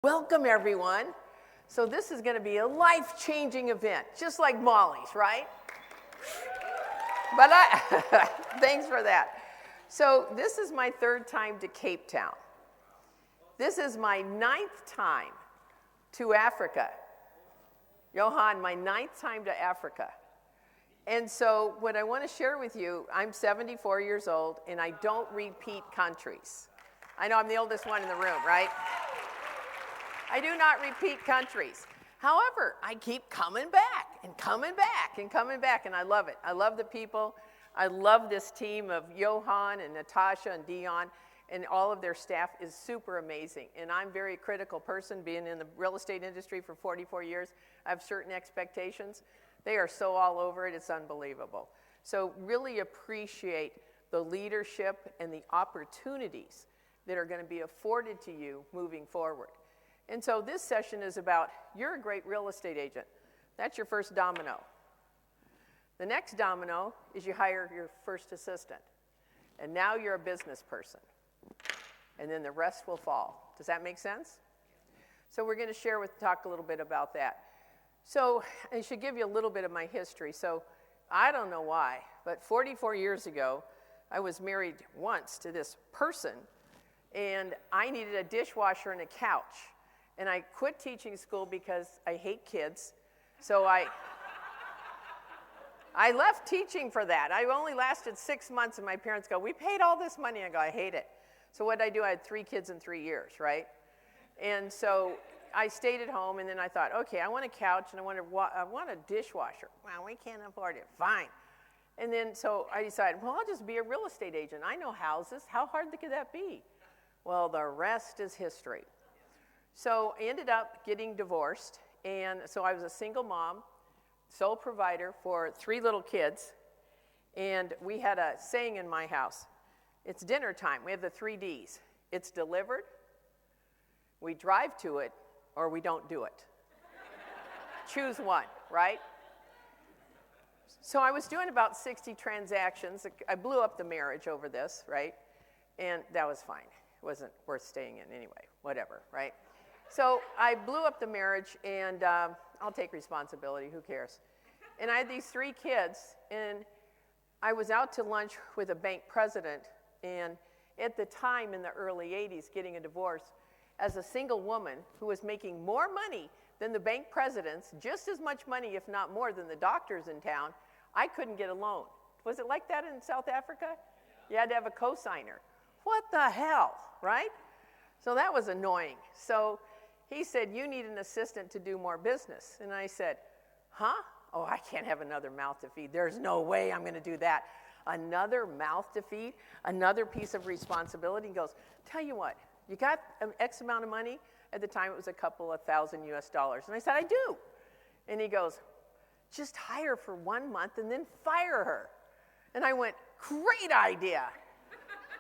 Welcome, everyone. So this is going to be a life-changing event, just like Molly's, right? But thanks for that. So this is my third time to Cape Town. This is my 9th time to Africa. Johan, my 9th time to Africa. And so what I want to share with you, I'm 74 years old, and I don't repeat countries. I know I'm the oldest one in the room, right? I do not repeat countries. However, I keep coming back and coming back and coming back, and I love it. I love the people. I love this team of Johan and Natasha and Dion, and all of their staff is super amazing. And I'm a very critical person, being in the real estate industry for 44 years. I have certain expectations. They are so all over it, it's unbelievable. So really appreciate the leadership and the opportunities that are going to be afforded to you moving forward. And so this session is about, you're a great real estate agent. That's your first domino. The next domino is you hire your first assistant. And now you're a business person. And then the rest will fall. Does that make sense? So we're going to talk a little bit about that. So I should give you a little bit of my history. So I don't know why, but 44 years ago, I was married once to this person, and I needed a dishwasher and a couch. And I quit teaching school because I hate kids. So I left teaching for that. I only lasted 6 months, and my parents go, "We paid all this money." I go, "I hate it." So what did I do? I had 3 kids in 3 years, right? And so I stayed at home, and then I thought, okay, I want a couch, and I want a dishwasher. Well, we can't afford it. Fine. And then so I decided, well, I'll just be a real estate agent. I know houses. How hard could that be? Well, the rest is history. So I ended up getting divorced, and so I was a single mom, sole provider for 3 little kids, and we had a saying in my house, it's dinner time. We have the 3 Ds. It's delivered, we drive to it, or we don't do it. Choose one, right? So I was doing about 60 transactions. I blew up the marriage over this, right? And that was fine. It wasn't worth staying in anyway, whatever, right? So I blew up the marriage, and I'll take responsibility, who cares? And I had these 3 kids, and I was out to lunch with a bank president, and at the time in the early 80s, getting a divorce, as a single woman who was making more money than the bank presidents, just as much money, if not more, than the doctors in town, I couldn't get a loan. Was it like that in South Africa? You had to have a cosigner. What the hell, right? So that was annoying. So he said, you need an assistant to do more business. And I said, huh? Oh, I can't have another mouth to feed. There's no way I'm going to do that. Another mouth to feed, another piece of responsibility. He goes, tell you what, you got an X amount of money? At the time, it was a couple of $1,000 US. And I said, I do. And he goes, just hire for 1 month and then fire her. And I went, great idea.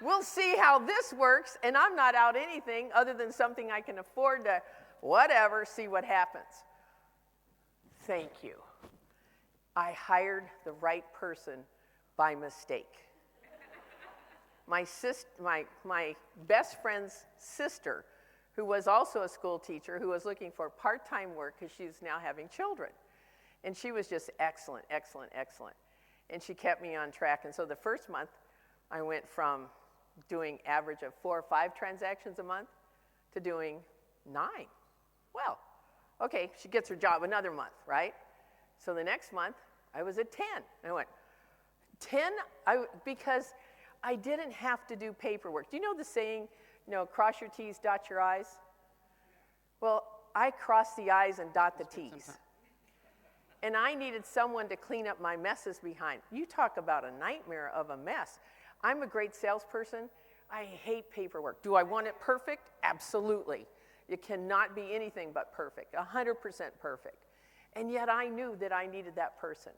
We'll see how this works, and I'm not out anything other than something I can afford to, whatever, see what happens. Thank you. I hired the right person by mistake. My best friend's sister, who was also a school teacher, who was looking for part-time work because she's now having children. And she was just excellent, excellent, excellent. And she kept me on track. And so the first month, I went from doing average of 4 or 5 transactions a month to doing 9. Well, okay, she gets her job another month, right? So the next month, I was at 10. I went, 10? Because I didn't have to do paperwork. Do you know the saying, cross your T's, dot your I's? Well, I cross the I's and dot the T's. And I needed someone to clean up my messes behind. You talk about a nightmare of a mess. I'm a great salesperson. I hate paperwork. Do I want it perfect? Absolutely. It cannot be anything but perfect, 100% perfect. And yet I knew that I needed that person.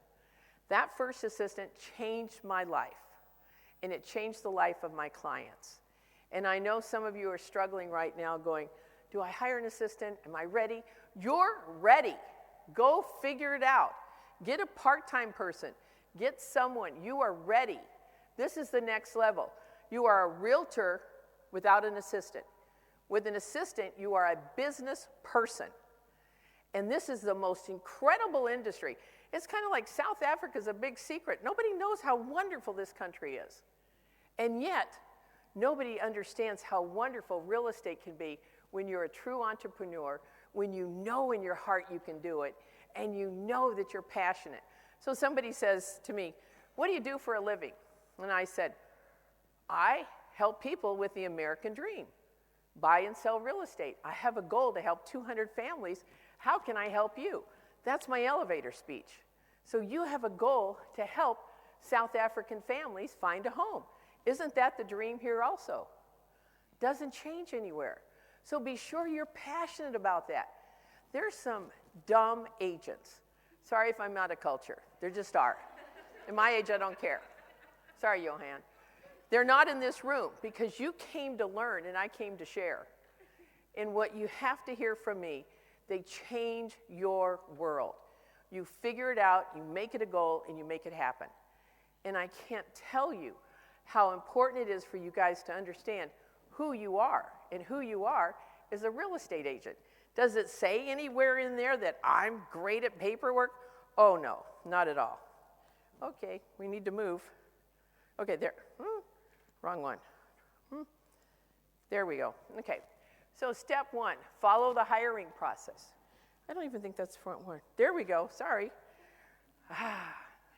That first assistant changed my life, and it changed the life of my clients. And I know some of you are struggling right now going, do I hire an assistant? Am I ready? You're ready. Go figure it out. Get a part-time person. Get someone. You are ready. This is the next level. You are a realtor without an assistant. With an assistant, you are a business person. And this is the most incredible industry. It's kind of like South Africa is a big secret. Nobody knows how wonderful this country is. And yet, nobody understands how wonderful real estate can be when you're a true entrepreneur, when you know in your heart you can do it, and you know that you're passionate. So somebody says to me, what do you do for a living? And I said, I help people with the American dream, buy and sell real estate. I have a goal to help 200 families. How can I help you? That's my elevator speech. So you have a goal to help South African families find a home. Isn't that the dream here also? Doesn't change anywhere. So be sure you're passionate about that. There's some dumb agents. Sorry if I'm out of culture. There just are. At my age, I don't care. Sorry, Johan. They're not in this room because you came to learn and I came to share. And what you have to hear from me, they change your world. You figure it out, you make it a goal, and you make it happen. And I can't tell you how important it is for you guys to understand who you are. And who you are is a real estate agent. Does it say anywhere in there that I'm great at paperwork? Oh, no, not at all. Okay, we need to move. Okay, there. Wrong one. There we go. Okay, so step one, follow the hiring process. I don't even think that's front one. There we go, sorry.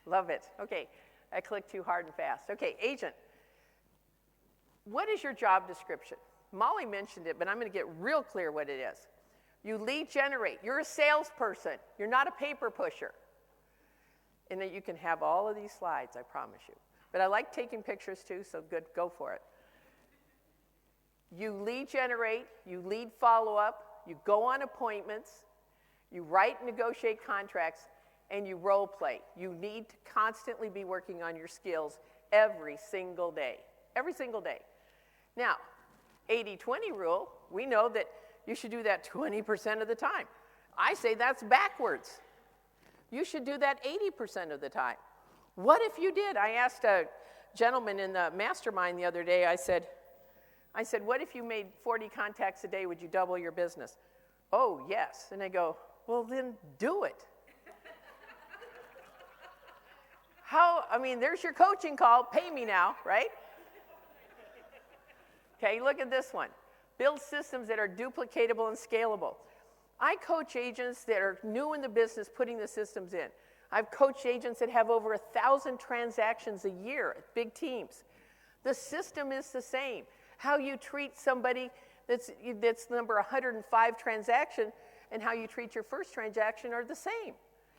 Love it. Okay, I clicked too hard and fast. Okay, agent. What is your job description? Molly mentioned it, but I'm going to get real clear what it is. You lead generate. You're a salesperson. You're not a paper pusher. And then you can have all of these slides, I promise you. But I like taking pictures too, so good, go for it. You lead generate, you lead follow-up, you go on appointments, you write and negotiate contracts, and you role play. You need to constantly be working on your skills every single day. Every single day. Now, 80-20 rule, we know that you should do that 20% of the time. I say that's backwards. You should do that 80% of the time. What if you did? I asked a gentleman in the mastermind the other day, I said, what if you made 40 contacts a day, would you double your business? Oh, yes. And I go, well, then do it. There's your coaching call, pay me now, right? Okay, look at this one. Build systems that are duplicatable and scalable. I coach agents that are new in the business putting the systems in. I've coached agents that have over 1,000 transactions a year at big teams. The system is the same. How you treat somebody that's number 105 transaction and how you treat your first transaction are the same.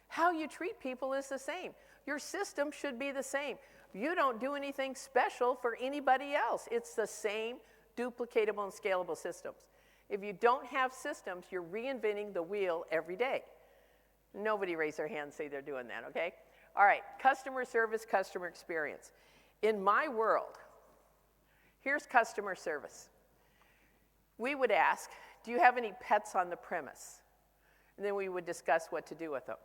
How you treat people is the same. Your system should be the same. You don't do anything special for anybody else. It's the same duplicatable and scalable systems. If you don't have systems, you're reinventing the wheel every day. Nobody raise their hand and say they're doing that, okay? All right, customer service, customer experience. In my world, here's customer service. We would ask, do you have any pets on the premise? And then we would discuss what to do with them.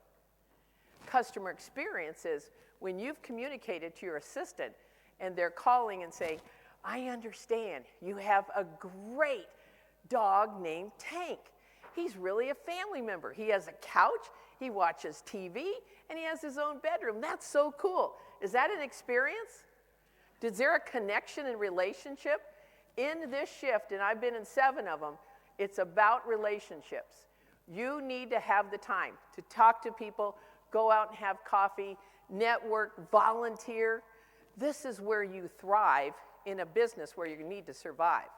Customer experience is when you've communicated to your assistant and they're calling and saying, I understand you have a great dog named Tank. He's really a family member. He has a couch, he watches TV, and he has his own bedroom. That's so cool. Is that an experience? Is there a connection and relationship? In this shift, and I've been in 7 of them, it's about relationships. You need to have the time to talk to people, go out and have coffee, network, volunteer. This is where you thrive in a business where you need to survive.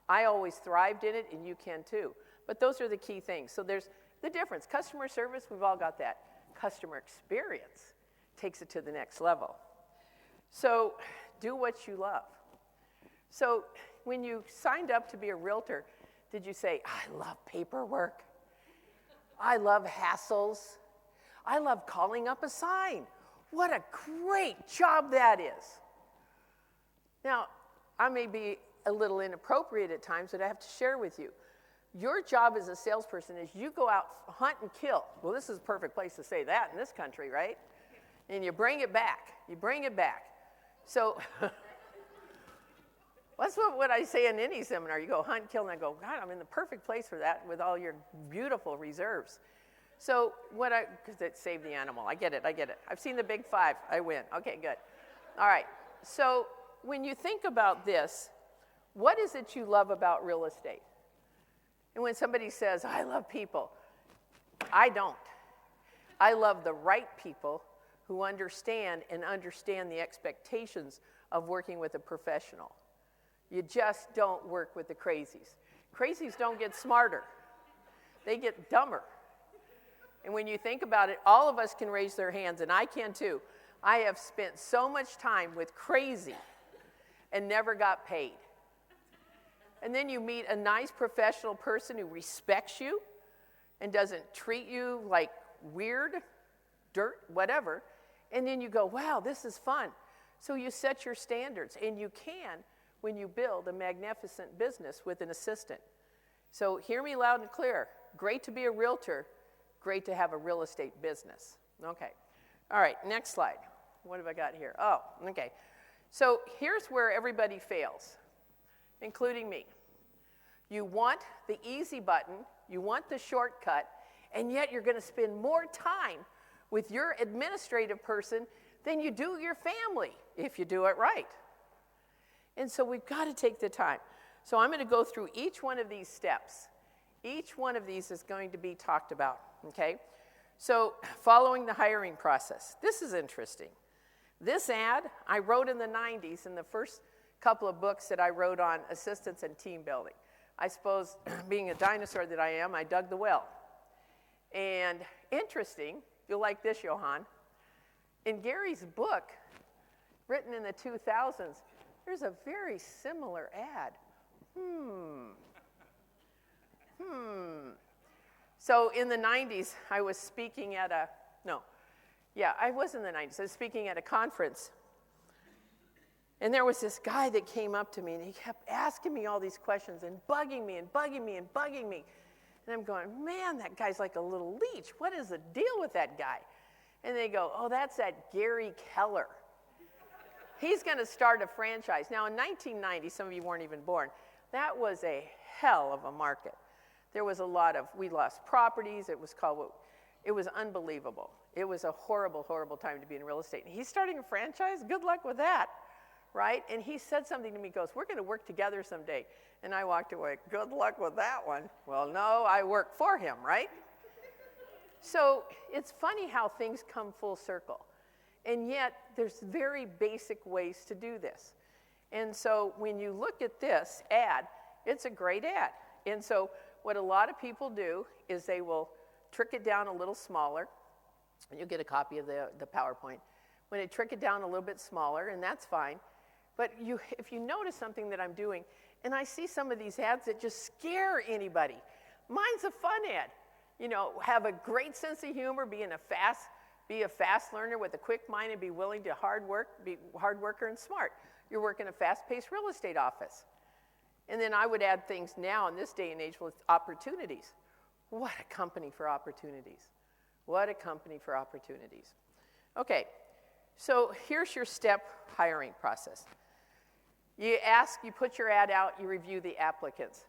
I always thrived in it, and you can too. But those are the key things. So there's the difference. Customer service, we've all got that. Customer experience takes it to the next level. So do what you love. So when you signed up to be a realtor, did you say, I love paperwork. I love hassles. I love calling up a sign. What a great job that is. Now, I may be a little inappropriate at times, but I have to share with you. Your job as a salesperson is you go out, hunt and kill. Well, this is a perfect place to say that in this country, right? And you bring it back. You bring it back. So That's what I say in any seminar. You go hunt, kill, and I go, God, I'm in the perfect place for that with all your beautiful reserves. So because it saved the animal. I get it. I've seen the big five. I win. Okay, good. All right. So when you think about this, what is it you love about real estate? And when somebody says, I love people, I don't. I love the right people who understand the expectations of working with a professional. You just don't work with the crazies. Crazies don't get smarter. They get dumber. And when you think about it, all of us can raise their hands, and I can too. I have spent so much time with crazy and never got paid. And then you meet a nice professional person who respects you and doesn't treat you like weird, dirt, whatever. And then you go, wow, this is fun. So you set your standards, and you can when you build a magnificent business with an assistant. So hear me loud and clear. Great to be a realtor. Great to have a real estate business. Okay. All right, next slide. What have I got here? Oh, okay. So here's where everybody fails, including me. You want the easy button, you want the shortcut, and yet you're going to spend more time with your administrative person than you do your family if you do it right. And so we've got to take the time. So I'm going to go through each one of these steps. Each one of these is going to be talked about, okay? So following the hiring process. This is interesting. This ad I wrote in the 90s in the first couple of books that I wrote on assistance and team building. I suppose, being a dinosaur that I am, I dug the well. And interesting, you'll like this, Johan. In Gary's book, written in the 2000s, there's a very similar ad. So in the 90s, I was speaking at I was in the 90s. I was speaking at a conference. And there was this guy that came up to me, and he kept asking me all these questions and bugging me and bugging me and bugging me. And I'm going, man, that guy's like a little leech. What is the deal with that guy? And they go, oh, that's that Gary Keller. He's going to start a franchise. Now, in 1990, some of you weren't even born, that was a hell of a market. There was we lost properties. It was unbelievable. It was a horrible, horrible time to be in real estate. And he's starting a franchise? Good luck with that, right? And he said something to me, he goes, we're going to work together someday. And I walked away, good luck with that one. Well, no, I work for him, right? So it's funny how things come full circle. And yet, there's very basic ways to do this. And so when you look at this ad, it's a great ad. And so what a lot of people do is they will trick it down a little smaller, and you'll get a copy of the PowerPoint. When they trick it down a little bit smaller, and that's fine, but if you notice something that I'm doing, and I see some of these ads that just scare anybody. Mine's a fun ad. You know, have a great sense of humor, be a fast learner with a quick mind, and be willing to be a hard worker and smart. You're working a fast-paced real estate office. And then I would add things now in this day and age with opportunities. What a company for opportunities. What a company for opportunities. Okay, so here's your step hiring process. You put your ad out, you review the applicants.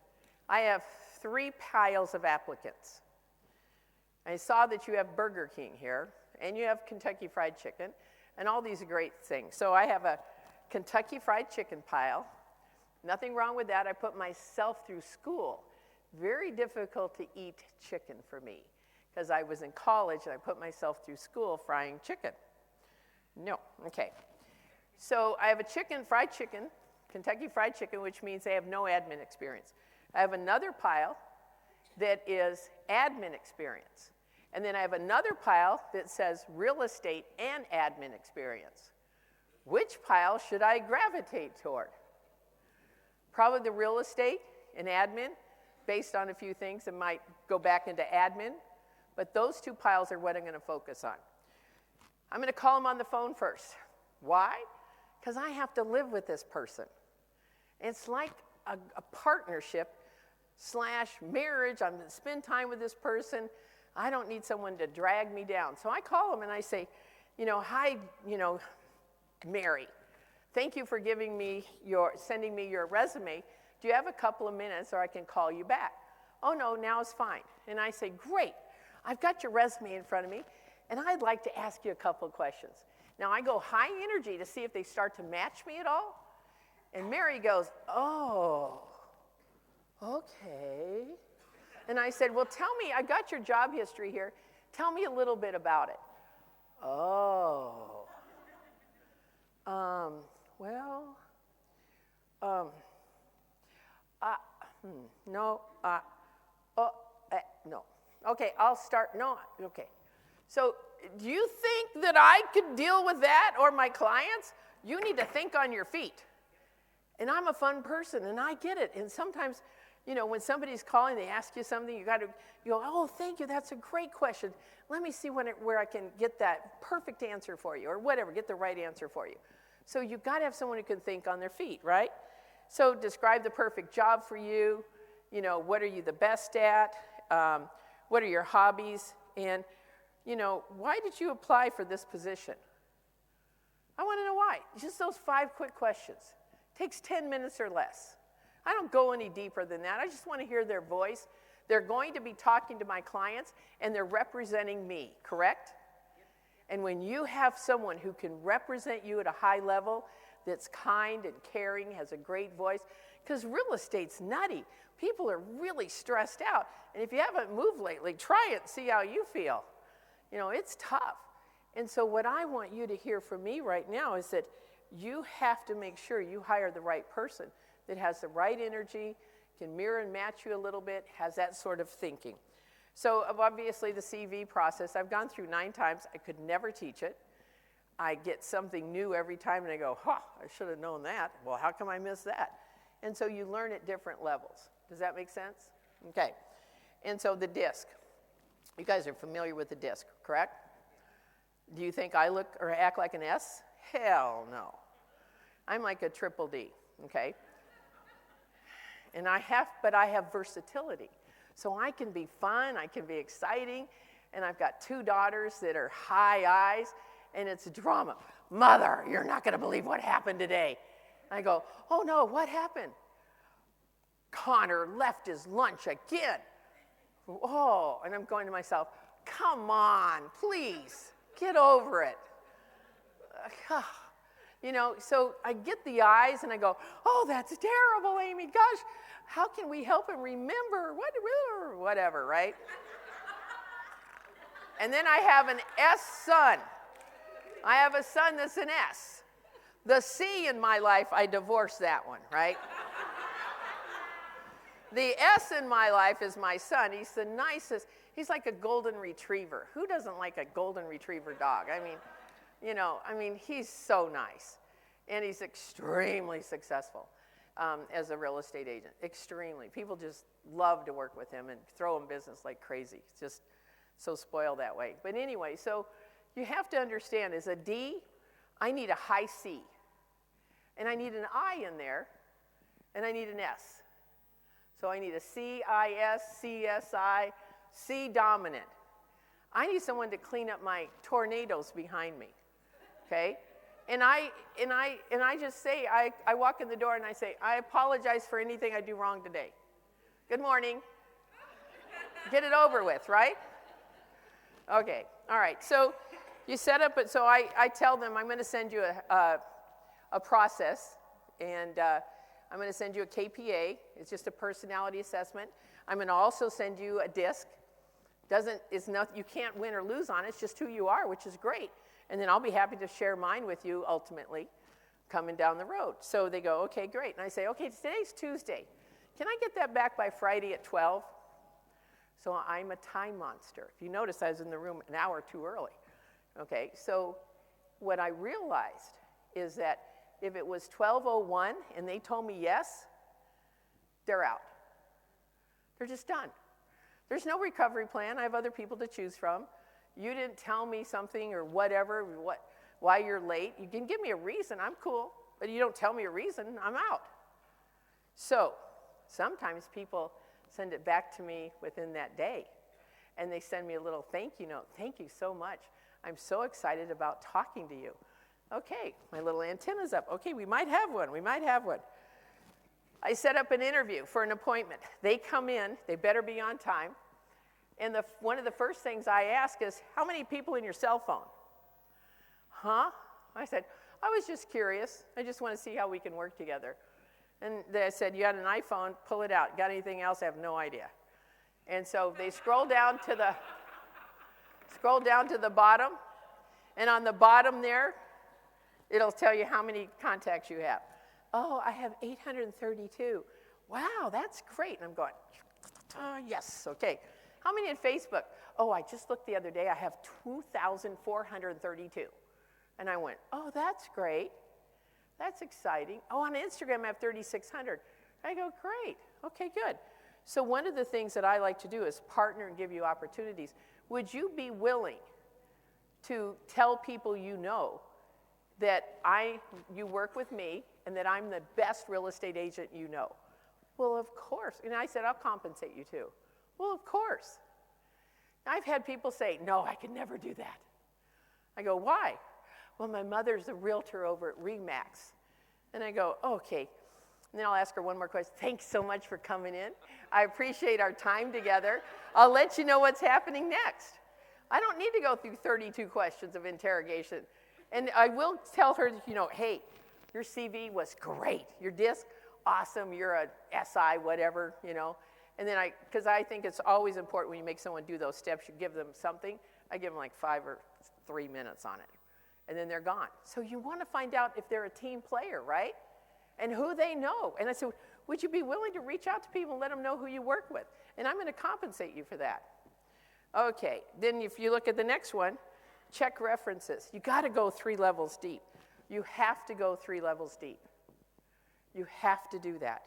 I have 3 piles of applicants. I saw that you have Burger King here, and you have Kentucky Fried Chicken, and all these are great things. So I have a Kentucky Fried Chicken pile. Nothing wrong with that. I put myself through school. Very difficult to eat chicken for me because I was in college and I put myself through school frying chicken. No, okay. So I have a Kentucky Fried Chicken, which means they have no admin experience. I have another pile that is admin experience. And then I have another pile that says real estate and admin experience. Which pile should I gravitate toward? Probably the real estate and admin, based on a few things that might go back into admin. But those 2 piles are what I'm going to focus on. I'm going to call them on the phone first. Why? Because I have to live with this person. It's like a partnership / marriage. I'm going to spend time with this person. I don't need someone to drag me down. So I call them and I say, hi, Mary. thank you for sending me your resume. Do you have a couple of minutes or I can call you back? Oh, no, now it's fine. And I say, great, I've got your resume in front of me, and I'd like to ask you a couple of questions. Now, I go high energy to see if they start to match me at all. And Mary goes, oh, okay. And I said, well, tell me, I got your job history here. Tell me a little bit about it. Oh. No. Okay, I'll start. No, okay. So do you think that I could deal with that or my clients? You need to think on your feet. And I'm a fun person, and I get it. And sometimes, when somebody's calling, they ask you something, you go, oh, thank you, that's a great question. Let me see where I can get that perfect answer for you, or whatever, get the right answer for you. So you've got to have someone who can think on their feet, right? So describe the perfect job for you. What are you the best at? What are your hobbies? And, why did you apply for this position? I want to know why. Just those 5 quick questions. Takes 10 minutes or less. I don't go any deeper than that. I just want to hear their voice. They're going to be talking to my clients, and they're representing me, correct? And when you have someone who can represent you at a high level, that's kind and caring, has a great voice, because real estate's nutty. People are really stressed out. And if you haven't moved lately, try it and see how you feel. It's tough. And so what I want you to hear from me right now is that you have to make sure you hire the right person that has the right energy, can mirror and match you a little bit, has that sort of thinking. So obviously the CV process, I've gone through 9 times. I could never teach it. I get something new every time, and I go, I should have known that. Well, how come I miss that? And so you learn at different levels. Does that make sense? Okay. And so the DISC. You guys are familiar with the DISC, correct? Do you think I look or act like an S? Hell no. I'm like a triple D, okay? But I have versatility. So I can be fun, I can be exciting, and I've got 2 daughters that are high eyes, and it's drama. Mother, you're not going to believe what happened today. I go, oh no, what happened? Connor left his lunch again. Oh, and I'm going to myself, come on, please, get over it. So I get the eyes and I go, oh, that's terrible, Amy. Gosh, how can we help him remember? Whatever, right? And then I have an S son. I have a son that's an S. The C in my life, I divorced that one, right? The S in my life is my son. He's the nicest. He's like a golden retriever. Who doesn't like a golden retriever dog? He's so nice. And he's extremely successful as a real estate agent. Extremely. People just love to work with him and throw him business like crazy. He's just so spoiled that way. But anyway, so you have to understand, as a D, I need a high C. And I need an I in there, and I need an S. So I need a C-I-S, C-S-I, C dominant. I need someone to clean up my tornadoes behind me, okay? And I just say, I walk in the door and I say, I apologize for anything I do wrong today. Good morning. Get it over with, right? Okay, all right. So you set up it. So I tell them I'm going to send you a process, and I'm going to send you a KPA. It's just a personality assessment. I'm going to also send you a DISC. You can't win or lose on it. It's just who you are, which is great. And then I'll be happy to share mine with you ultimately coming down the road. So they go, okay, great. And I say, okay, today's Tuesday. Can I get that back by Friday at 12? So I'm a time monster. If you notice, I was in the room an hour too early. Okay, so what I realized is that if it was 12:01 and they told me yes, they're out. They're just done. There's no recovery plan. I have other people to choose from. You didn't tell me something or whatever, why you're late. You can give me a reason, I'm cool. But you don't tell me a reason, I'm out. So sometimes people send it back to me within that day. And they send me a little thank you note. Thank you so much. I'm so excited about talking to you. Okay, my little antenna's up. Okay, we might have one. I set up an interview for an appointment. They come in. They better be on time. And one of the first things I ask is, how many people in your cell phone? Huh? I said, I was just curious. I just want to see how we can work together. And they said, you got an iPhone? Pull it out. Got anything else? I have no idea. And so they scroll down to the bottom. And on the bottom there, it'll tell you how many contacts you have. Oh, I have 832. Wow, that's great. And I'm going, yes, okay. How many in Facebook? Oh, I just looked the other day. I have 2,432. And I went, oh, that's great. That's exciting. Oh, on Instagram, I have 3,600. I go, great. Okay, good. So one of the things that I like to do is partner and give you opportunities. Would you be willing to tell people you know that you work with me and that I'm the best real estate agent you know? Well, of course. And I said, I'll compensate you too. Well, of course. I've had people say, no, I could never do that. I go, why? Well, my mother's a realtor over at RE/MAX. And I go, okay. And then I'll ask her one more question. Thanks so much for coming in. I appreciate our time together. I'll let you know what's happening next. I don't need to go through 32 questions of interrogation. And I will tell her, hey, your CV was great. Your disc, awesome. You're a SI, whatever, And then because I think it's always important when you make someone do those steps, you give them something. I give them like 5 or 3 minutes on it. And then they're gone. So you want to find out if they're a team player, right? And who they know. And I said, would you be willing to reach out to people and let them know who you work with? And I'm going to compensate you for that. Okay, then if you look at the next one, check references. You got to go 3 levels deep. You have to go 3 levels deep. You have to do that.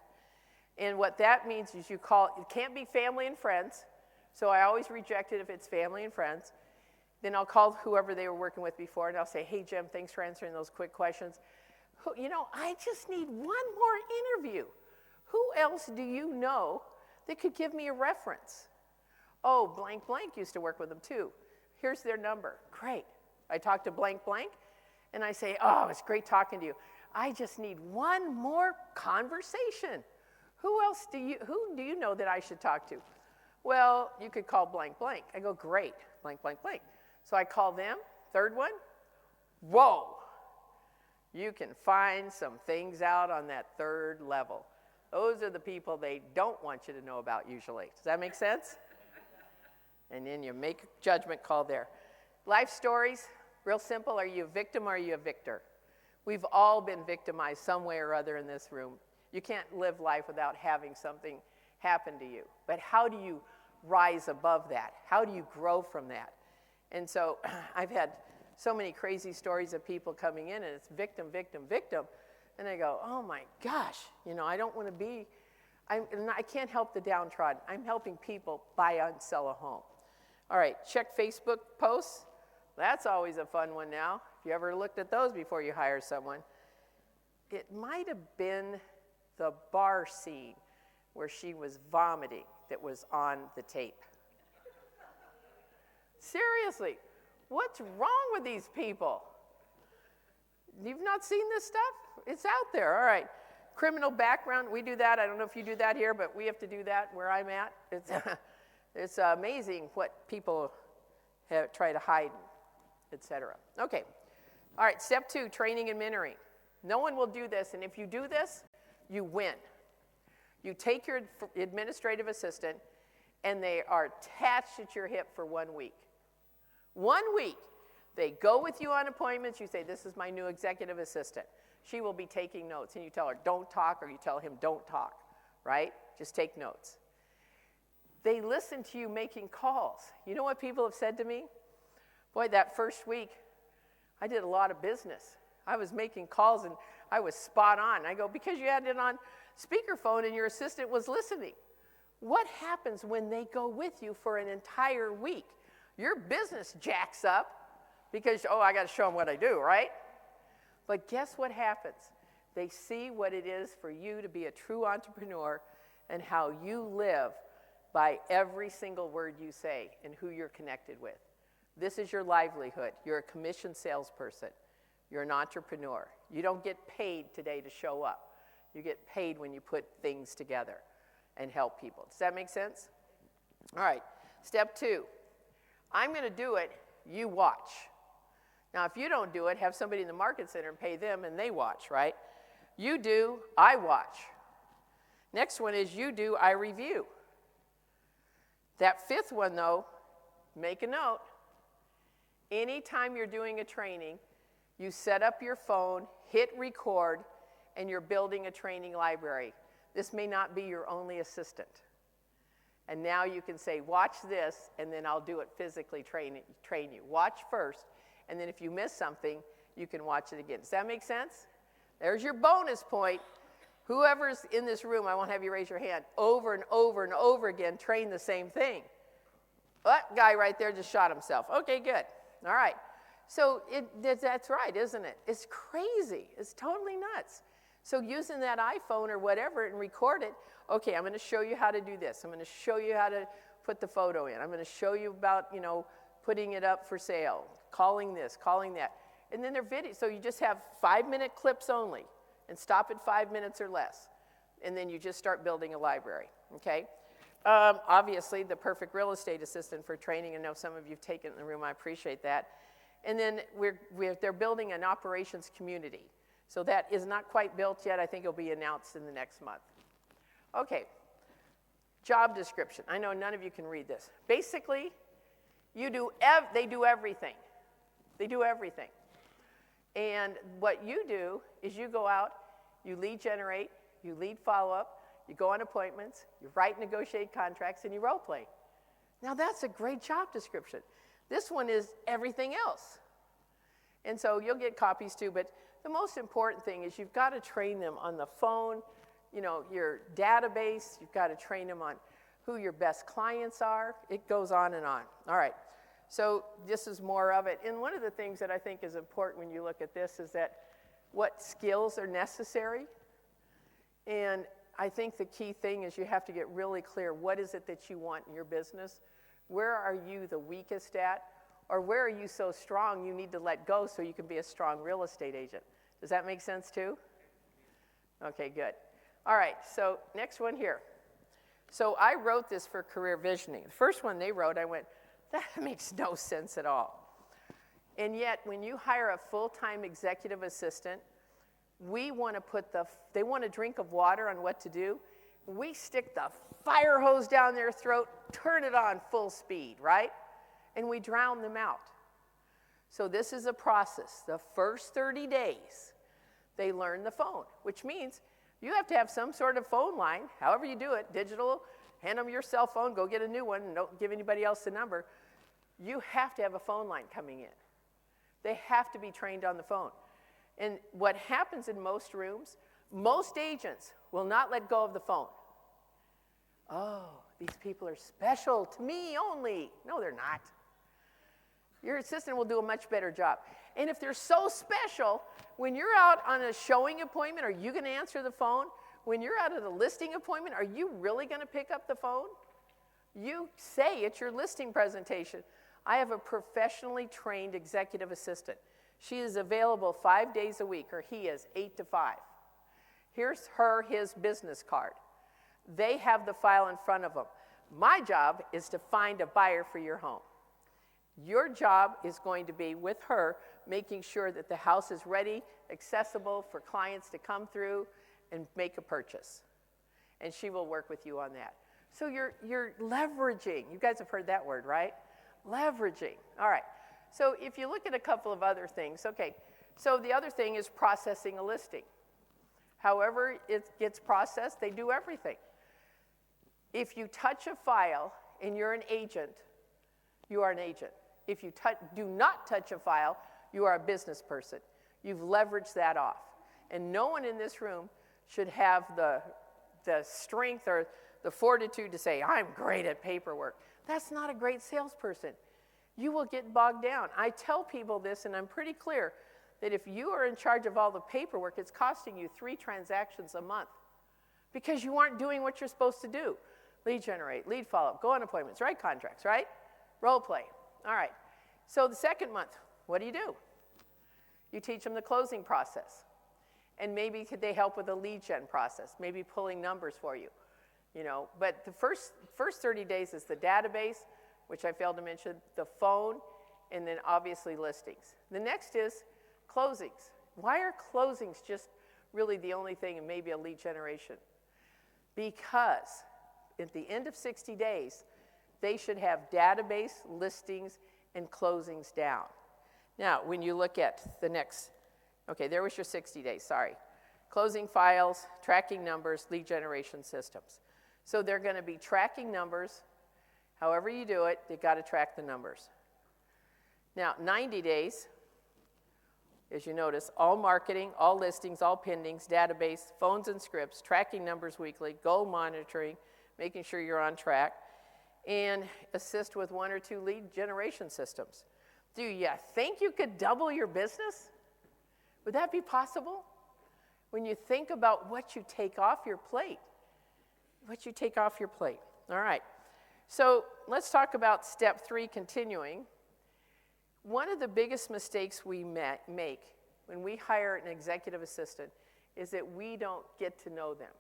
And what that means is it can't be family and friends. So I always reject it if it's family and friends. Then I'll call whoever they were working with before, and I'll say, hey, Jim, thanks for answering those quick questions. I just need one more interview. Who else do you know that could give me a reference? Oh, blank blank used to work with them too. Here's their number. Great. I talk to blank blank, and I say, oh, it's great talking to you. I just need one more conversation. Who do you know that I should talk to? Well, you could call blank blank. I go, great, blank blank blank. So I call them. Third one, whoa. You can find some things out on that 3rd level. Those are the people they don't want you to know about usually. Does that make sense? And then you make a judgment call there. Life stories, real simple. Are you a victim or are you a victor? We've all been victimized some way or other in this room. You can't live life without having something happen to you. But how do you rise above that? How do you grow from that? And so I've had so many crazy stories of people coming in, and it's victim, victim, victim. And I go, oh my gosh, I don't want to be, I can't help the downtrodden. I'm helping people buy and sell a home. All right, check Facebook posts. That's always a fun one now. If you ever looked at those before you hire someone. It might have been the bar scene where she was vomiting that was on the tape. Seriously, what's wrong with these people? You've not seen this stuff? It's out there. All right. Criminal background, we do that. I don't know if you do that here, but we have to do that where I'm at. It's amazing what people try to hide, etc. Okay. All right, step 2, training and mentoring. No one will do this, and if you do this, you win. You take your administrative assistant, and they are attached at your hip for 1 week. 1 week. They go with you on appointments. You say, this is my new executive assistant. She will be taking notes. And you tell her, don't talk, or you tell him, don't talk, right? Just take notes. They listen to you making calls. You know what people have said to me? Boy, that first week, I did a lot of business. I was making calls, and I was spot on. I go, because you had it on speakerphone and your assistant was listening. What happens when they go with you for an entire week? Your business jacks up because, I got to show them what I do, right? But guess what happens? They see what it is for you to be a true entrepreneur and how you live by every single word you say and who you're connected with. This is your livelihood. You're a commissioned salesperson. You're an entrepreneur. You don't get paid today to show up. You get paid when you put things together and help people. Does that make sense? All right, step 2. I'm going to do it, you watch. Now, if you don't do it, have somebody in the market center and pay them and they watch, right? You do, I watch. Next one is you do, I review. That 5th one, though, make a note. Anytime you're doing a training, you set up your phone, hit record, and you're building a training library. This may not be your only assistant. And now you can say, watch this, and then I'll do it physically, train you. Watch first, and then if you miss something, you can watch it again. Does that make sense? There's your bonus point. Whoever's in this room, I won't have you raise your hand, over and over and over again, train the same thing. That guy right there just shot himself. Okay, good. All right. So that's right, isn't it? It's crazy. It's totally nuts. So using that iPhone or whatever and record it, okay, I'm going to show you how to do this. I'm going to show you how to put the photo in. I'm going to show you about, putting it up for sale, calling this, calling that. And then they're videos. So you just have 5-minute clips only and stop at 5 minutes or less. And then you just start building a library, okay? Obviously, the perfect real estate assistant for training. I know some of you have taken it in the room. I appreciate that. And then they're building an operations community. So that is not quite built yet. I think it'll be announced in the next month. Okay, job description. I know none of you can read this. Basically, they do everything. They do everything. And what you do is you go out, you lead generate, you lead follow-up, you go on appointments, you write and negotiate contracts, and you role play. Now that's a great job description. This one is everything else. And so you'll get copies too, but the most important thing is you've got to train them on the phone, your database. You've got to train them on who your best clients are. It goes on and on. All right. So this is more of it. And one of the things that I think is important when you look at this is that what skills are necessary. And I think the key thing is you have to get really clear, what is it that you want in your business? Where are you the weakest at? Or where are you so strong you need to let go so you can be a strong real estate agent? Does that make sense too? Okay, good. All right, so next one here. So I wrote this for career visioning. The first one they wrote, I went, that makes no sense at all. And yet, when you hire a full-time executive assistant, they want a drink of water on what to do. We stick the fire hose down their throat, turn it on full speed, right? And we drown them out. So this is a process. The first 30 days, they learn the phone, which means you have to have some sort of phone line, however you do it, digital, hand them your cell phone, go get a new one, and don't give anybody else the number. You have to have a phone line coming in. They have to be trained on the phone. And what happens in most rooms, most agents will not let go of the phone. Oh, these people are special to me only. No, they're not. Your assistant will do a much better job. And if they're so special, when you're out on a showing appointment, are you going to answer the phone? When you're out at a listing appointment, are you really going to pick up the phone? You say it's your listing presentation. I have a professionally trained executive assistant. She is available 5 days a week, or he is 8 to 5. Here's his business card. They have the file in front of them. My job is to find a buyer for your home. Your job is going to be with her, making sure that the house is ready, accessible for clients to come through and make a purchase. And she will work with you on that. So you're leveraging. You guys have heard that word, right? Leveraging. All right. So if you look at a couple of other things, okay. So the other thing is processing a listing. However it gets processed, they do everything. If you touch a file and you're an agent, you are an agent. If you do not touch a file, you are a business person. You've leveraged that off. And no one in this room should have the strength or the fortitude to say, I'm great at paperwork. That's not a great salesperson. You will get bogged down. I tell people this, and I'm pretty clear, that if you are in charge of all the paperwork, it's costing you 3 transactions a month because you aren't doing what you're supposed to do. Lead generate, lead follow-up, go on appointments, write contracts, right? Role play. All right. So the second month, what do? You teach them the closing process. And maybe could they help with the lead gen process, maybe pulling numbers for you, But the first 30 days is the database, which I failed to mention, the phone, and then obviously listings. The next is closings. Why are closings just really the only thing and maybe a lead generation? Because at the end of 60 days, they should have database, listings, and closings down. Now, when you look at the next, okay, there was your 60 days, sorry. Closing files, tracking numbers, lead generation systems. So they're going to be tracking numbers. However you do it, they've got to track the numbers. Now, 90 days, as you notice, all marketing, all listings, all pendings, database, phones and scripts, tracking numbers weekly, goal monitoring, making sure you're on track, and assist with 1 or 2 lead generation systems. Do you think you could double your business? Would that be possible? When you think about what you take off your plate. All right. So let's talk about step 3, continuing. One of the biggest mistakes we make when we hire an executive assistant is that we don't get to know them.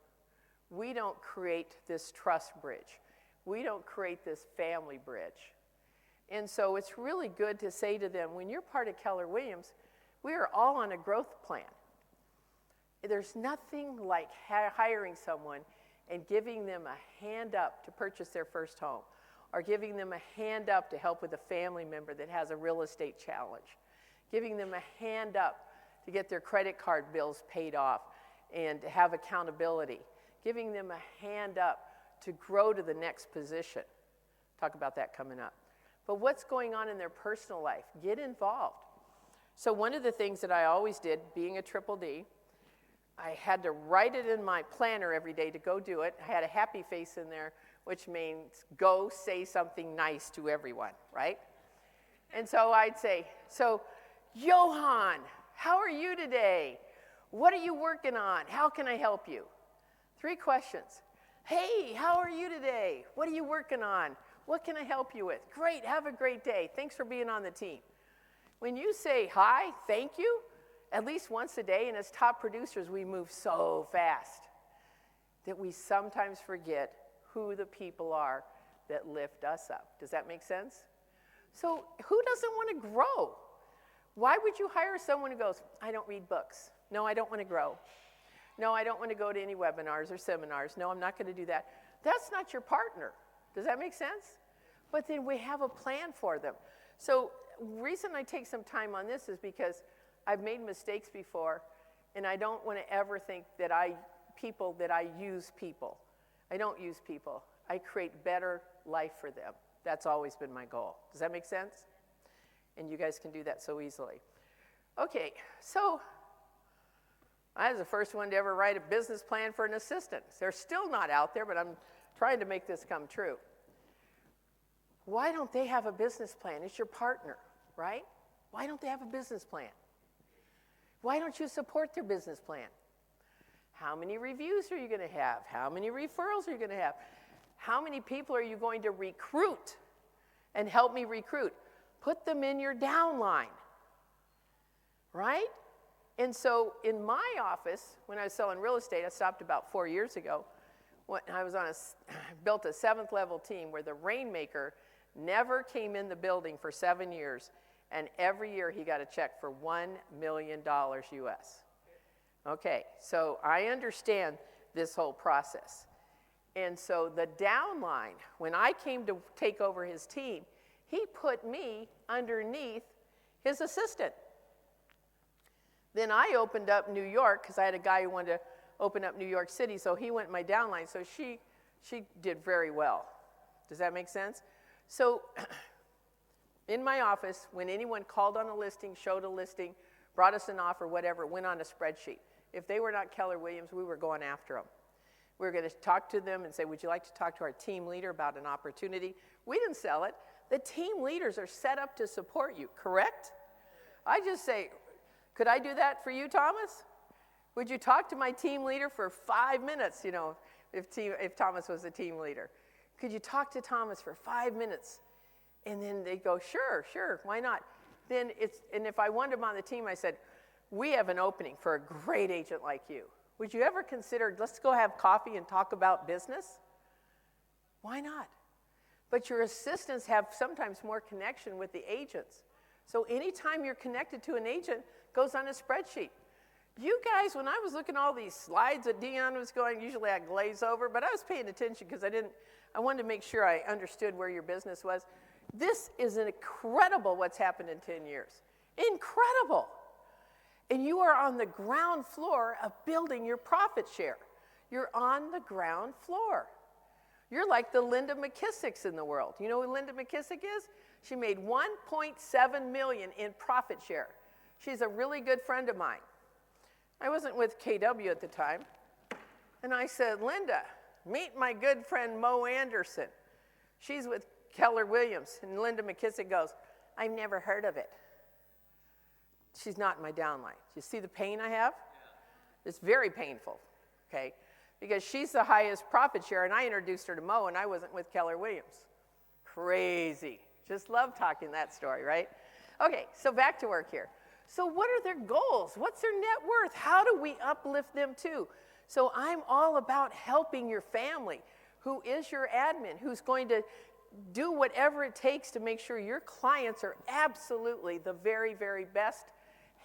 We don't create this trust bridge. We don't create this family bridge. And so it's really good to say to them, when you're part of Keller Williams, we are all on a growth plan. There's nothing like hiring someone and giving them a hand up to purchase their first home, or giving them a hand up to help with a family member that has a real estate challenge, giving them a hand up to get their credit card bills paid off and to have accountability, giving them a hand up to grow to the next position. Talk about that coming up. But what's going on in their personal life? Get involved. So one of the things that I always did, being a triple D, I had to write it in my planner every day to go do it. I had a happy face in there, which means go say something nice to everyone, right? And so I'd say, so Johan, how are you today? What are you working on? How can I help you? 3 questions. Hey, how are you today? What are you working on? What can I help you with? Great, have a great day. Thanks for being on the team. When you say hi, thank you, at least once a day, and as top producers, we move so fast that we sometimes forget who the people are that lift us up. Does that make sense? So who doesn't want to grow? Why would you hire someone who goes, I don't read books. No, I don't want to grow. No, I don't want to go to any webinars or seminars. No, I'm not going to do that. That's not your partner. Does that make sense? But then we have a plan for them. So the reason I take some time on this is because I've made mistakes before, and I don't want to ever think that I use people. I don't use people. I create better life for them. That's always been my goal. Does that make sense? And you guys can do that so easily. Okay, so I was the first one to ever write a business plan for an assistant. They're still not out there, but I'm trying to make this come true. Why don't they have a business plan? It's your partner, right? Why don't they have a business plan? Why don't you support their business plan? How many reviews are you going to have? How many referrals are you going to have? How many people are you going to recruit and help me recruit? Put them in your downline, right? And so in my office, when I was selling real estate, I stopped about 4 years ago. When I was built a 7th level team where the rainmaker never came in the building for 7 years, and every year he got a check for $1 million US. Okay, so I understand this whole process. And so the downline, when I came to take over his team, he put me underneath his assistant. Then I opened up New York, because I had a guy who wanted to open up New York City, so he went my downline. So she did very well. Does that make sense? So in my office, when anyone called on a listing, showed a listing, brought us an offer, whatever, it went on a spreadsheet. If they were not Keller Williams, we were going after them. We were going to talk to them and say, would you like to talk to our team leader about an opportunity? We didn't sell it. The team leaders are set up to support you, correct? I just say, could I do that for you, Thomas? Would you talk to my team leader for 5 minutes, if Thomas was the team leader? Could you talk to Thomas for 5 minutes? And then they go, sure, why not? And if I wanted him on the team, I said, we have an opening for a great agent like you. Would you ever consider, let's go have coffee and talk about business? Why not? But your assistants have sometimes more connection with the agents. So anytime you're connected to an agent, goes on a spreadsheet. You guys, when I was looking at all these slides that Dion was going, usually I glaze over, but I was paying attention because I wanted to make sure I understood where your business was. This is incredible what's happened in 10 years. Incredible. And you are on the ground floor of building your profit share. You're on the ground floor. You're like the Linda McKissicks in the world. You know who Linda McKissick is? She made $1.7 million in profit share. She's a really good friend of mine. I wasn't with KW at the time. And I said, Linda, meet my good friend Mo Anderson. She's with Keller Williams. And Linda McKissick goes, I've never heard of it. She's not in my downline. Do you see the pain I have? Yeah. It's very painful, okay? Because she's the highest profit share, and I introduced her to Mo, and I wasn't with Keller Williams. Crazy. Just love talking that story, right? Okay, so back to work here. So what are their goals? What's their net worth? How do we uplift them too? So I'm all about helping your family, who is your admin, who's going to do whatever it takes to make sure your clients are absolutely the very, very best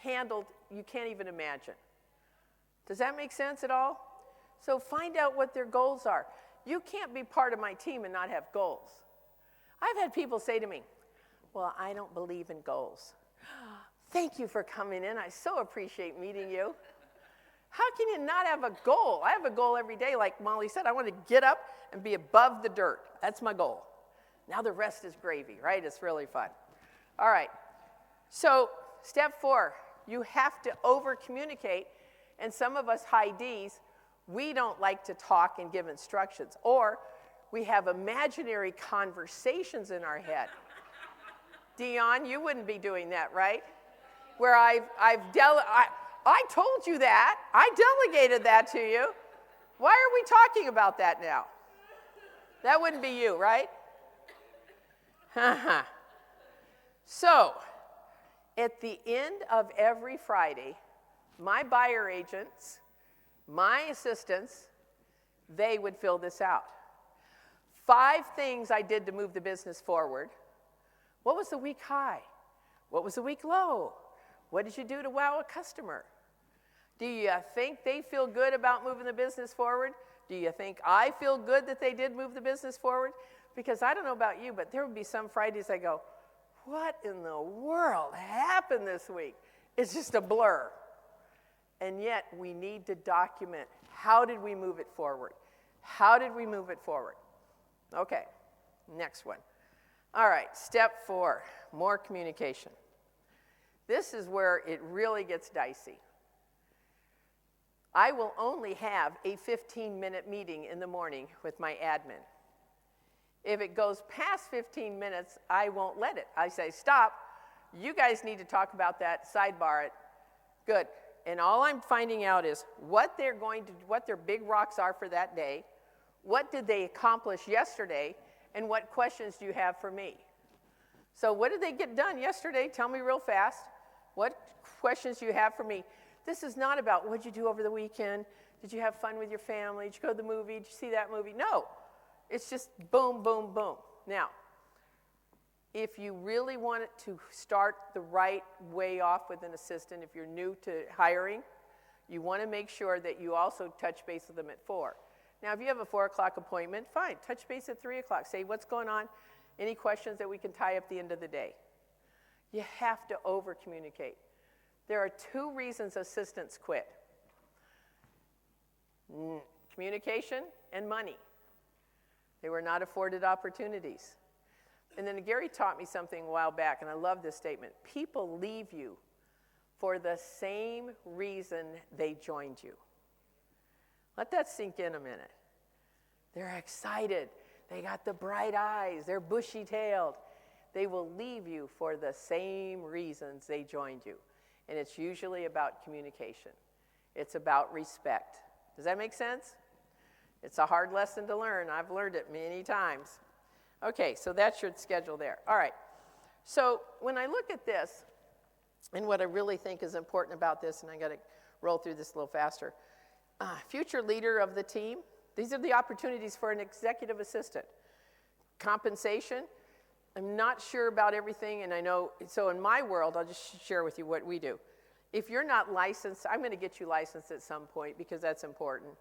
handled you can't even imagine. Does that make sense at all? So find out what their goals are. You can't be part of my team and not have goals. I've had people say to me, well, I don't believe in goals. Thank you for coming in. I so appreciate meeting you. How can you not have a goal? I have a goal every day. Like Molly said, I want to get up and be above the dirt. That's my goal. Now the rest is gravy, right? It's really fun. All right. So step 4, you have to over-communicate. And some of us high Ds, we don't like to talk and give instructions. Or we have imaginary conversations in our head. Dion, you wouldn't be doing that, right? Where I told you that. I delegated that to you. Why are we talking about that now? That wouldn't be you, right? So, at the end of every Friday, my buyer agents, my assistants, they would fill this out. 5 things I did to move the business forward. What was the week high? What was the week low? What did you do to wow a customer? Do you think they feel good about moving the business forward? Do you think I feel good that they did move the business forward? Because I don't know about you, but there would be some Fridays I go, what in the world happened this week? It's just a blur. And yet we need to document, how did we move it forward? How did we move it forward? Okay, next one. All right, step 4, more communication. This is where it really gets dicey. I will only have a 15-minute meeting in the morning with my admin. If it goes past 15 minutes, I won't let it. I say, stop. You guys need to talk about that, sidebar it. Good. And all I'm finding out is what their big rocks are for that day, what did they accomplish yesterday, and what questions do you have for me? So what did they get done yesterday? Tell me real fast. What questions do you have for me? This is not about what did you do over the weekend? Did you have fun with your family? Did you go to the movie? Did you see that movie? No. It's just boom, boom, boom. Now, if you really want it to start the right way off with an assistant, if you're new to hiring, you want to make sure that you also touch base with them at 4. Now, if you have a 4 o'clock appointment, fine. Touch base at 3 o'clock. Say, what's going on? Any questions that we can tie up the end of the day? You have to over-communicate. There are 2 reasons assistants quit. Communication and money. They were not afforded opportunities. And then Gary taught me something a while back, and I love this statement. People leave you for the same reason they joined you. Let that sink in a minute. They're excited. They got the bright eyes. They're bushy-tailed. They will leave you for the same reasons they joined you. And it's usually about communication. It's about respect. Does that make sense? It's a hard lesson to learn. I've learned it many times. Okay, so that's your schedule there. All right. So when I look at this, And what I really think is important about this, and I got to roll through this a little faster, future leader of the team, these are the opportunities for an executive assistant. Compensation, I'm not sure about everything, and I know, so in my world, I'll just share with you what we do. If you're not licensed, I'm going to get you licensed at some point because that's important.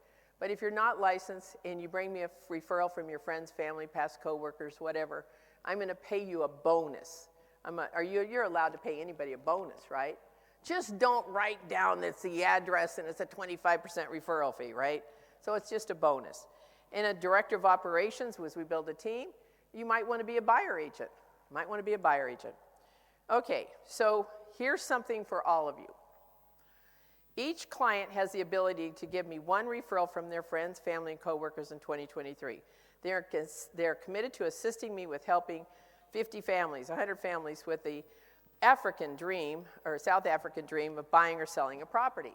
But if you're not licensed and you bring me a referral from your friends, family, past coworkers, whatever, I'm going to pay you a bonus. You're allowed to pay anybody a bonus, right? Just don't write down that's the address and it's a 25% referral fee, right? So it's just a bonus. And a director of operations, as we build a team, you might want to be a buyer agent. Okay, so here's something for all of you. Each client has the ability to give me one referral from their friends, family, and coworkers in 2023. They're committed to assisting me with helping 50 families, 100 families with the African dream, or South African dream of buying or selling a property.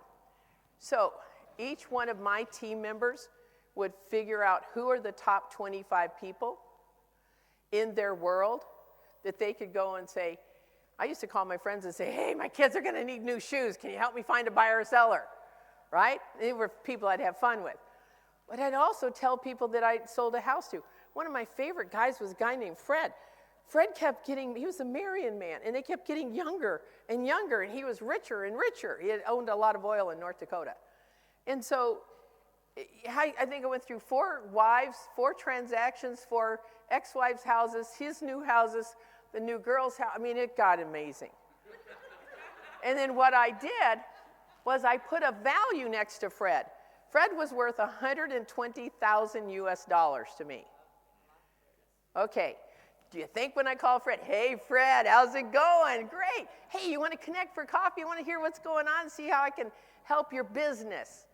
So each one of my team members would figure out who are the top 25 people in their world that they could go and say, I used to call my friends and say, hey, my kids are going to need new shoes. Can you help me find a buyer or seller? Right? They were people I'd have fun with. But I'd also tell people that I sold a house to. One of my favorite guys was a guy named Fred. Fred he was a Marion man, and they kept getting younger and younger, and he was richer and richer. He had owned a lot of oil in North Dakota. And so I think I went through 4 wives, 4 transactions, 4 ex-wives' houses, his new houses, the new girl's house. I mean, it got amazing. And then what I did was I put a value next to Fred. Fred was worth $120,000 US to me. Okay. Do you think when I call Fred, hey, Fred, how's it going? Great. Hey, you want to connect for coffee? You want to hear what's going on? See how I can help your business,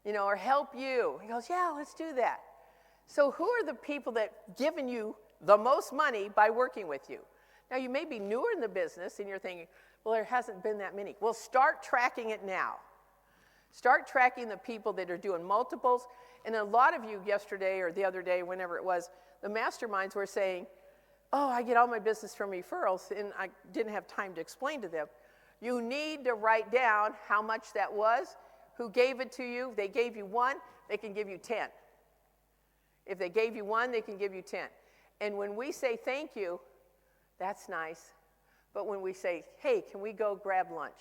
or help you? He goes, yeah, let's do that. So who are the people that given you the most money by working with you? Now, you may be newer in the business, and you're thinking, well, there hasn't been that many. Well, start tracking it now. Start tracking the people that are doing multiples. And a lot of you yesterday or the other day, whenever it was, the masterminds were saying, oh, I get all my business from referrals, and I didn't have time to explain to them. You need to write down how much that was, who gave it to you. If they gave you 1, they can give you 10. If they gave you 1, they can give you 10. And when we say thank you, that's nice. But when we say, hey, can we go grab lunch?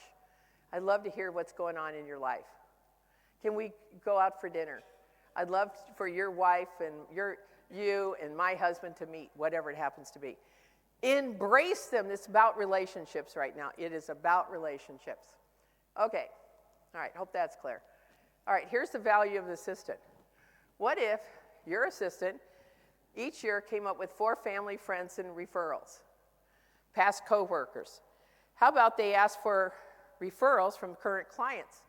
I'd love to hear what's going on in your life. Can we go out for dinner? I'd love for your wife and you and my husband to meet, whatever it happens to be. Embrace them. It's about relationships right now. It is about relationships. Okay. All right. Hope that's clear. All right. Here's the value of the assistant. What if your assistant each year came up with 4 family, friends, and referrals? Past coworkers. How about they ask for referrals from current clients?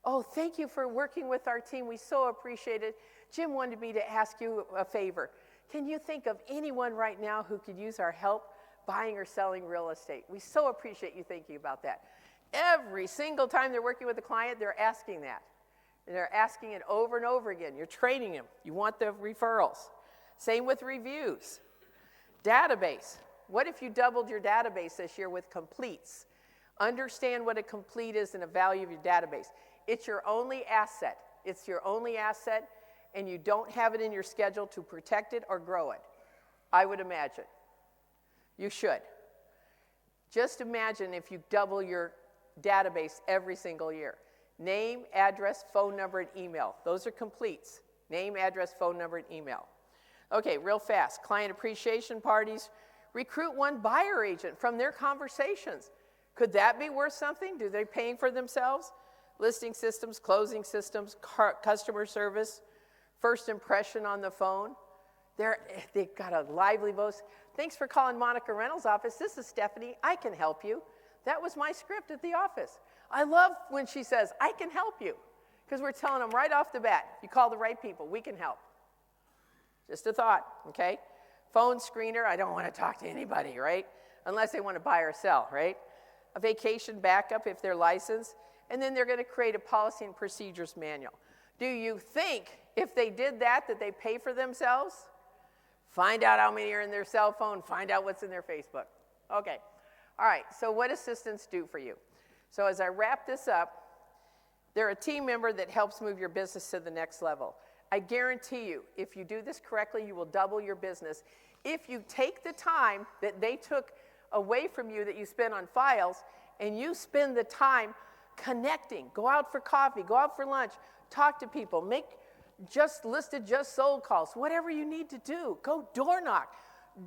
Oh, thank you for working with our team. We so appreciate it. Jim wanted me to ask you a favor. Can you think of anyone right now who could use our help buying or selling real estate? We so appreciate you thinking about that. Every single time they're working with a client, they're asking that. And they're asking it over and over again. You're training them. You want the referrals. Same with reviews. Database. What if you doubled your database this year with completes? Understand what a complete is and the value of your database. It's your only asset. It's your only asset, and you don't have it in your schedule to protect it or grow it. I would imagine. You should. Just imagine if you double your database every single year. Name, address, phone number, and email. Those are completes. Name, address, phone number, and email. Okay, real fast. Client appreciation parties. Recruit one buyer agent from their conversations. Could that be worth something? Do they paying for themselves? Listing systems, closing systems, customer service, first impression on the phone. They've got a lively voice. Thanks for calling Monica Reynolds' office. This is Stephanie. I can help you. That was my script at the office. I love when she says, I can help you, because we're telling them right off the bat, you call the right people, we can help. Just a thought, okay? Phone screener, I don't want to talk to anybody, right? Unless they want to buy or sell, right? A vacation backup if they're licensed. And then they're going to create a policy and procedures manual. Do you think if they did that they pay for themselves? Find out how many are in their cell phone. Find out what's in their Facebook. Okay. All right. So what assistants do for you? So as I wrap this up, they're a team member that helps move your business to the next level. I guarantee you, if you do this correctly, you will double your business. If you take the time that they took away from you that you spent on files, and you spend the time connecting, go out for coffee, go out for lunch, talk to people, make just sold calls, whatever you need to do, go door knock,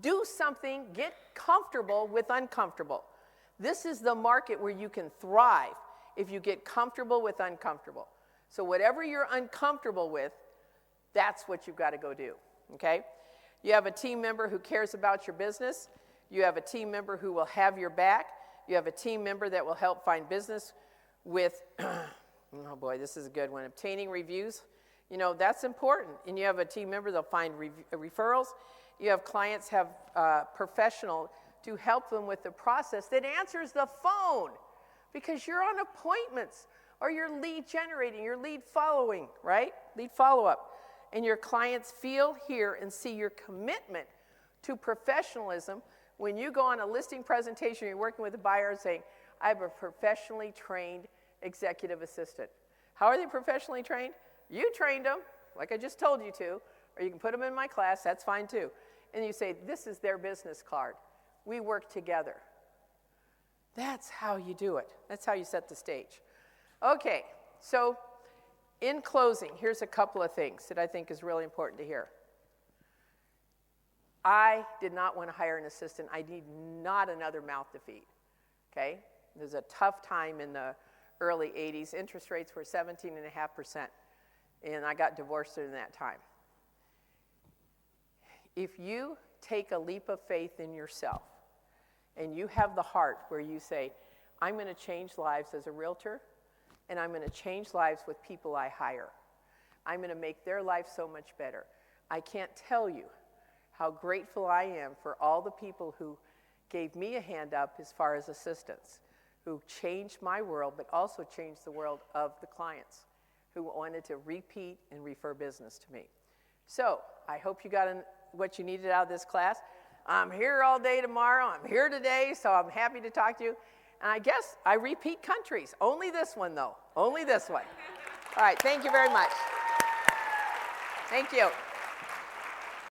do something, get comfortable with uncomfortable. This is the market where you can thrive if you get comfortable with uncomfortable. So whatever you're uncomfortable with, that's what you've got to go do, okay? You have a team member who cares about your business. You have a team member who will have your back. You have a team member that will help find business with, oh boy, this is a good one, obtaining reviews. You know, that's important. And you have a team member that'll find referrals. You have clients have professional to help them with the process that answers the phone, because you're on appointments or you're lead generating, you're lead following, right? Lead follow-up. And your clients feel, hear, and see your commitment to professionalism when you go on a listing presentation, you're working with a buyer and saying, I have a professionally trained executive assistant. How are they professionally trained? You trained them, like I just told you to, or you can put them in my class, that's fine too. And you say, this is their business card. We work together. That's how you do it. That's how you set the stage. Okay, so in closing, here's a couple of things that I think is really important to hear. I did not want to hire an assistant. I need not another mouth to feed, okay? It was a tough time in the early 80s. Interest rates were 17.5%, and I got divorced during that time. If you take a leap of faith in yourself, and you have the heart where you say, I'm going to change lives as a realtor, and I'm going to change lives with people I hire. I'm going to make their life so much better. I can't tell you how grateful I am for all the people who gave me a hand up as far as assistants, who changed my world, but also changed the world of the clients who wanted to repeat and refer business to me. So I hope you got what you needed out of this class. I'm here all day tomorrow. I'm here today, so I'm happy to talk to you. And I guess I repeat countries. Only this one, though. Only this one. All right, thank you very much. Thank you.